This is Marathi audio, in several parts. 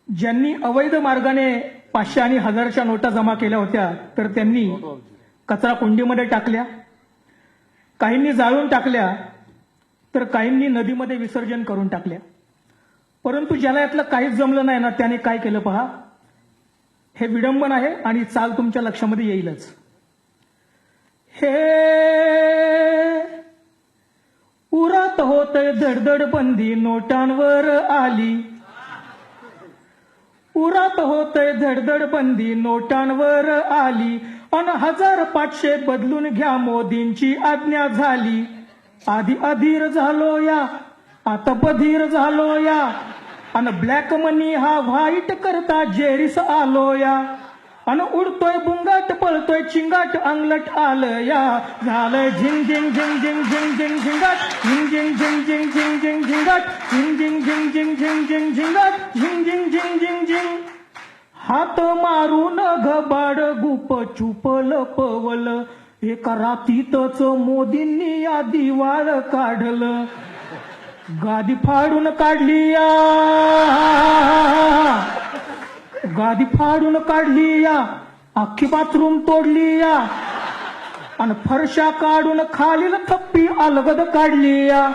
ज्यांनी अवैध मार्गाने 500 आणि 1000च्या नोटा जमा केल्या होत्या तर त्यांनी कचरा कुंडीमध्ये टाकल्या, काहींनी जाळून टाकल्या तर काहींनी नदीमध्ये विसर्जन करून टाकल्या. परंतु ज्याला यातलं काहीच जमलं नाही ना त्याने काय केलं पहा. हे विडंबन आहे आणि चाल तुमच्या लक्षामध्ये येईलच. हे उरात होतय धडधड बंदी नोटांवर आली, उरात होतय धडधड बंदी नोटांवर आली, अन 1500 बदलून घ्या मोदींची आज्ञा झाली. आधी अधीर झालो या आता बधीर झालो या, अन ब्लॅक मनी हा व्हाईट करता जेरीस आलो या, अन उडतोय बुंगाट पळतोय चिंगाट अंगलट आलं या, झालंय झिंग झिंग झिंग झिंग झिंग झिंग झिंगाट झिंग झिंग झिंग झिंग झिंग झिंग झिंगाट झिंग झिंग झिंग झिंग झिंग झिंग झिंगाट झिंग झिंग झिंग झिंग झिंग. हात मारून घबाड गुप चुपल पवल, एका रातीतच मोदींनी या दिवाळ काढलं. गादी फाडून काढली या, गादी फाडून काढली या, अख्खी बाथरूम तोडली या, आणि फरशा काढून खालील थप्पी अलगद काढली या,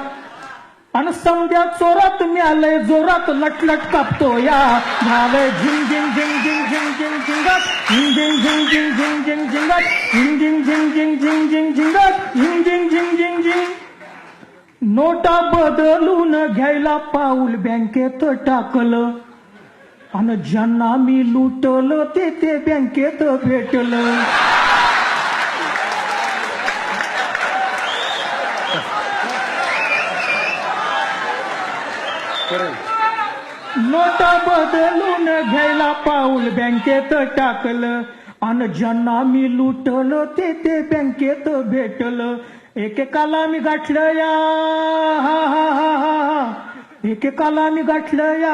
आणि समध्या चोरात मिळालंय जोरात लटलट कापतो या, झालंय झिंग झिंग झिंग झिंग झिंग झिंग झिंगाट झिंग झिंग झिंग झिंग झिंग झिंग झिंगाट झिंग झिंग झिंग झिंग झिंग झिंग झिंगाट झिंग झिंग झिंग झिंग झिंग. नोटा बदलून घ्यायला पाऊल बँकेत टाकलं, आणि ज्यांना मी लुटलं ते बँकेत भेटलं. नोटा बदलून घ्यायला पाऊल बँकेत टाकलं, आणि ज्यांना मी लुटलं ते बँकेत भेटलं. एकेकाला मी गाठलं या, एकेकाला मी गाठलं या,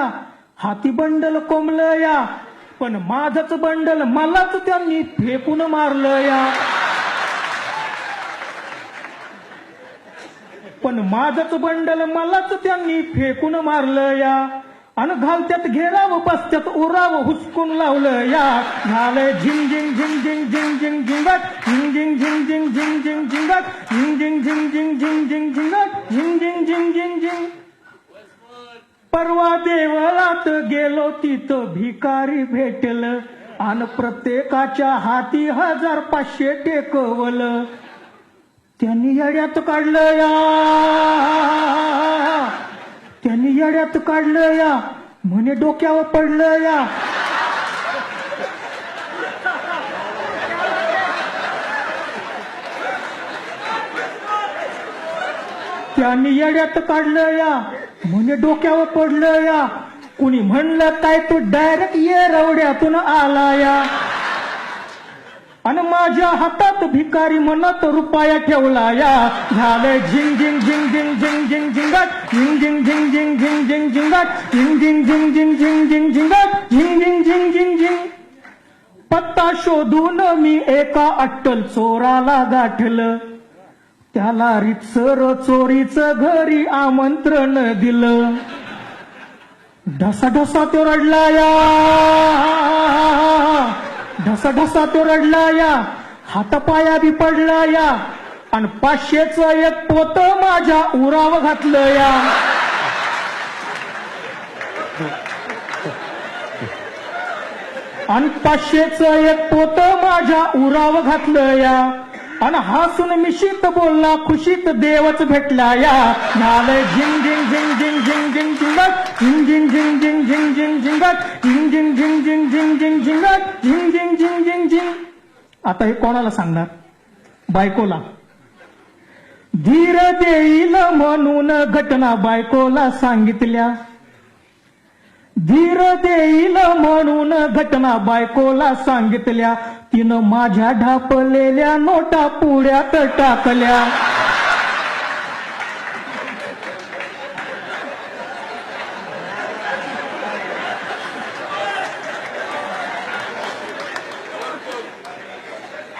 हाती बंडल कोंबलं या, पण माझंच बंडल मलाच त्यांनी फेकून मारलं या, पण माझंच बंडल मलाच त्यांनी फेकून मारलं या, अन घालत्यात घेराव बसत्यात उराव हुसकून लावलं या, झालंय झिंग झिंग झिंग झिंग झिंग झिंग झिंगाट झिंग झिंग झिंग झिंग झिंग झिंग झिंगाट झिंग झिंग झिंग झिंग झिंग झिंग झिंगाट झिंग झिंग झिंग झिंग झिंग. परवा देवळात गेलो तिथं भिकारी भेटलं, आणि प्रत्येकाच्या हाती 1500 टेकवलं. त्यांनी येड्यात काढलं या, त्यांनी येड्यात काढलं या, म्हणे डोक्यावर पडलं या. त्यांनी येड्यात काढलं या, म्हणे डोक्यावर पडलं या. कुणी म्हणलं काय तू डायरेक्ट ये रवड्यातून आला या, आणि माझ्या हातात भिकारी म्हणत रुपया ठेवला या, झालंय झिंग झिंग झिंग झिंग झिंग झिंग झिंगाट झिंग झिंग झिंग झिंग झिंग झिंग झिंगाट झिंग झिंग झिंग झिंग झिंग झिंग झिंगाट झिंग झिंग झिंग झिंग झिंग. पत्ता शोधून मी एका अट्टल चोराला गाठलं, त्याला रितसर चोरीचं घरी आमंत्रण दिलं. ढसा ढसा तो रडला या, ढसा ढसा तो रडला या, हातपाया बी पडला या, आणि 500चं एक पोत माझ्या उराव घातलं या. आणि 500चं एक पोत माझ्या उराव घातलं या, आणि हसून मिशीत बोलला खुशीत देवच भेटला या, झालंय झिंग झिंग झिंग झिंग झिंग झिंग झिंगाट झिंग झिंग झिंग झिंग झिंग झिंग झिंगाट झिंग झिंग झिंग झिंग झिंग झिंग झिंगाट झिंग झिंग झिंग झिंग झिंग. आता हे कोणाला सांगणार? बायकोला. धीर देईल म्हणून घटना बायकोला सांगितल्या, धीर देईल म्हणून घटना बायकोला सांगितल्या, तिनं माझ्या ढापलेल्या नोटा पुढ्यात टाकल्या.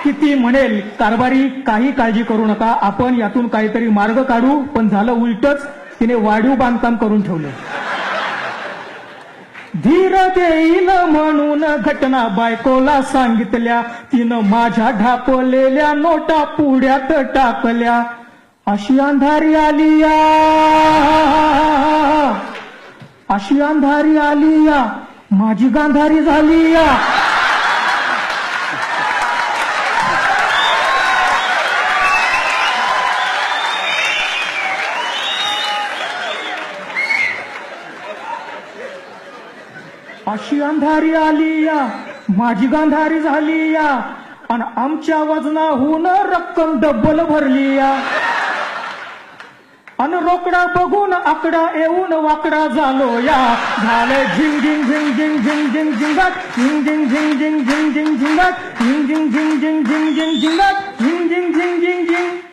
किती म्हणेल कारभारी काही काळजी करू नका, आपण यातून काहीतरी मार्ग काढू, पण झालं उलटच, तिने वाढीव बांधकाम करून ठेवलं. धीर देईल म्हणून घटना बायकोला सांगितल्या, तिनं माझ्या ढापलेल्या नोटा पुढ्यात टाकल्या. अशी अंधारी आली या, अशी अंधारी आली या, माझी गांधारी झाली या. अशी अंधारी आली या, माझी गांधारी झाली या, आणि आमच्या वजनाहून रक्कम डब्बल भरली या. आणि रोकडा बघून आकडा येऊन वाकडा झालो या. झाले झिंग झिंग झिंग झिंग झिंग झिंग झिंगाट, झिंग झिंग झिंग झिंग झिंग झिंग झिंगाट, झिंग झिंग झिंग झिंग झिंग झिंग झिंगाट, झिंग झिंग झिंग झिंग झिंग.